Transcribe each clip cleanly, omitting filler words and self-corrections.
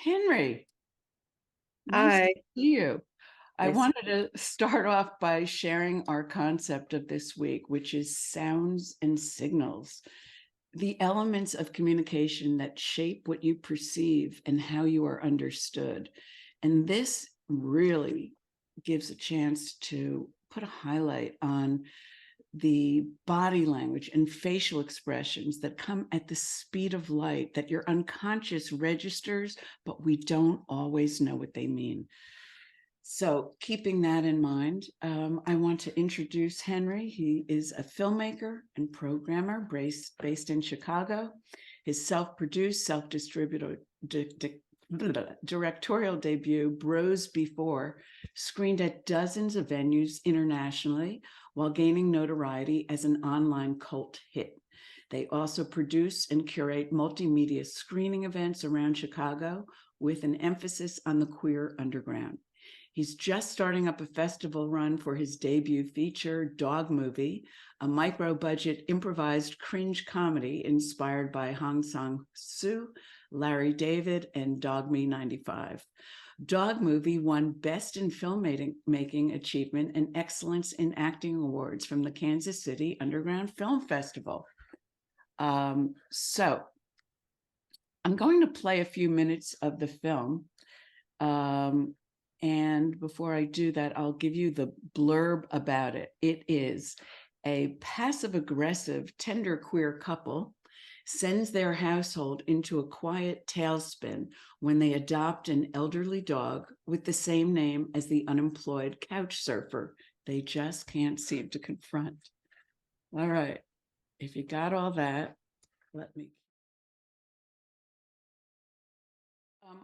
Henry, nice to Hi. see you. I Nice. wanted to start off by sharing our concept of this week, which is sounds and signals, the elements of communication that shape what you perceive and how you are understood. And this really gives a chance to put a highlight on the body language and facial expressions that come at the speed of light that your unconscious registers, but we don't always know what they mean. So keeping that in mind, I want to introduce Henry. He is a filmmaker and programmer based in Chicago. His self-produced, self-distributed directorial debut, Bros Before, screened at dozens of venues internationally while gaining notoriety as an online cult hit. They also produce and curate multimedia screening events around Chicago with an emphasis on the queer underground. He's just starting up a festival run for his debut feature, Dog Movie, a micro-budget improvised cringe comedy inspired by Hong Sang-Soo, Larry David, and Dogme 95. Dog Movie won Best in Filmmaking Achievement and Excellence in Acting Awards from the Kansas City Underground Film Festival. So I'm going to play a few minutes of the film. And before I do that, I'll give you the blurb about it. It is a passive-aggressive, tender queer couple sends their household into a quiet tailspin when they adopt an elderly dog with the same name as the unemployed couch surfer they just can't seem to confront. All right, if you got all that, let me.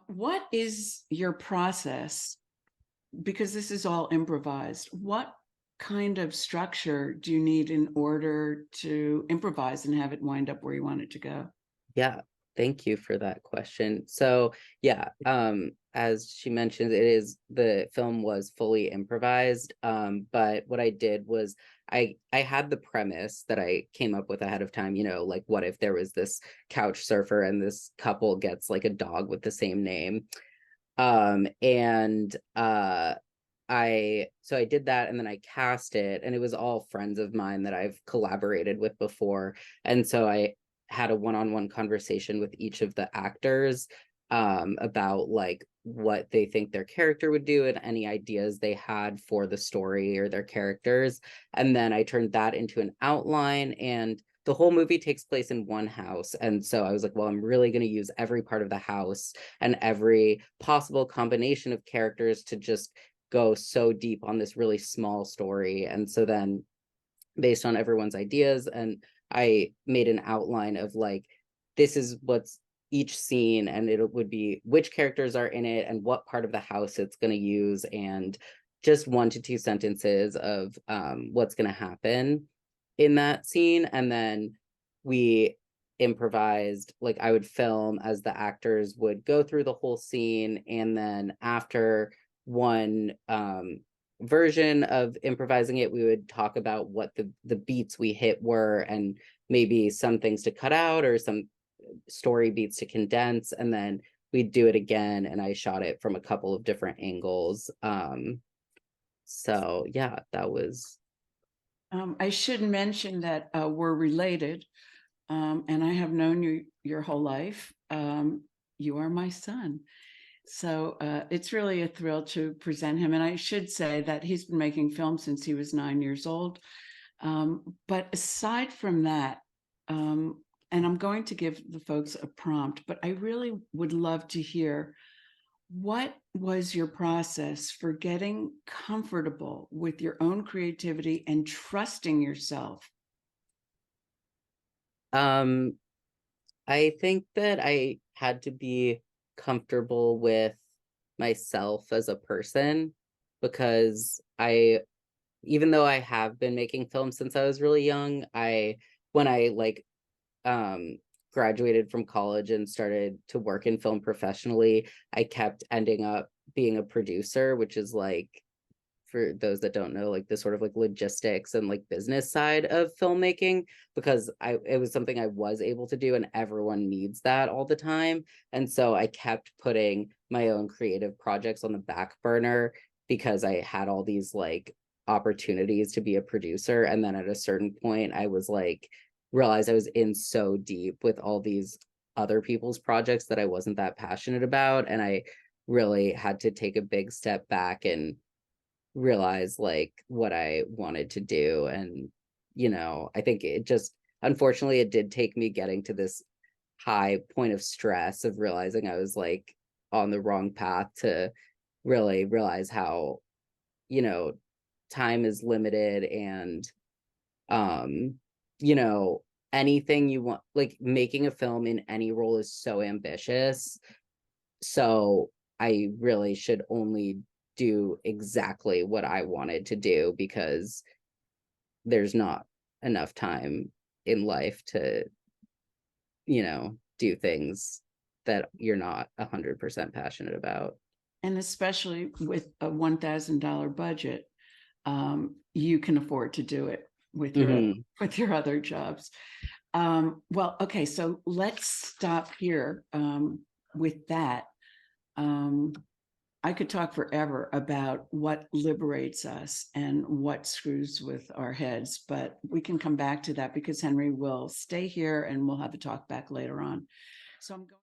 What is your process? Because this is all improvised. What kind of structure do you need in order to improvise and have it wind up where you want it to go? Yeah, thank you for that question. So yeah, as she mentioned, the film was fully improvised. But what I did was I had the premise that I came up with ahead of time, like what if there was this couch surfer and this couple gets like a dog with the same name. And I did that, and then I cast it, and it was all friends of mine that I've collaborated with before. And so I had a one-on-one conversation with each of the actors about like what they think their character would do and any ideas they had for the story or their characters. And then I turned that into an outline, and the whole movie takes place in one house. And so I was like, well, I'm really going to use every part of the house and every possible combination of characters to just go so deep on this really small story. And so then, based on everyone's ideas, and I made an outline of like, this is what's each scene, and it would be which characters are in it and what part of the house it's going to use, and just 1 to 2 sentences of what's going to happen in that scene. And then we improvised, like I would film as the actors would go through the whole scene, and then after one version of improvising it, we would talk about what the beats we hit were, and maybe some things to cut out or some story beats to condense, and then we'd do it again, and I shot it from a couple of different angles. So yeah, that was. I should mention that we're related, and I have known you your whole life. You are my son. So it's really a thrill to present him. And I should say that he's been making films since he was 9 years old. But aside from that, and I'm going to give the folks a prompt, but I really would love to hear, what was your process for getting comfortable with your own creativity and trusting yourself? um I think that I had to be comfortable with myself as a person, because even though I have been making films since I was really young, when I like um graduated from college and started to work in film professionally, I kept ending up being a producer, which is like for those that don't know, like the sort of like logistics and like business side of filmmaking, because it was something I was able to do, and everyone needs that all the time. And so I kept putting my own creative projects on the back burner because I had all these like opportunities to be a producer. And then at a certain point, I was like, realized I was in so deep with all these other people's projects that I wasn't that passionate about. And I really had to take a big step back and realize like what I wanted to do. And, I think it just, unfortunately, it did take me getting to this high point of stress of realizing I was like on the wrong path to really realize how, time is limited, and um anything you want, like making a film in any role is so ambitious. So I really should only do exactly what I wanted to do, because there's not enough time in life to do things that you're not 100% passionate about. And especially with a $1,000 budget, you can afford to do it with your with your other jobs. Well, okay, so let's stop here with that. I could talk forever about what liberates us and what screws with our heads, but we can come back to that because Henry will stay here and we'll have a talk back later on. So I'm going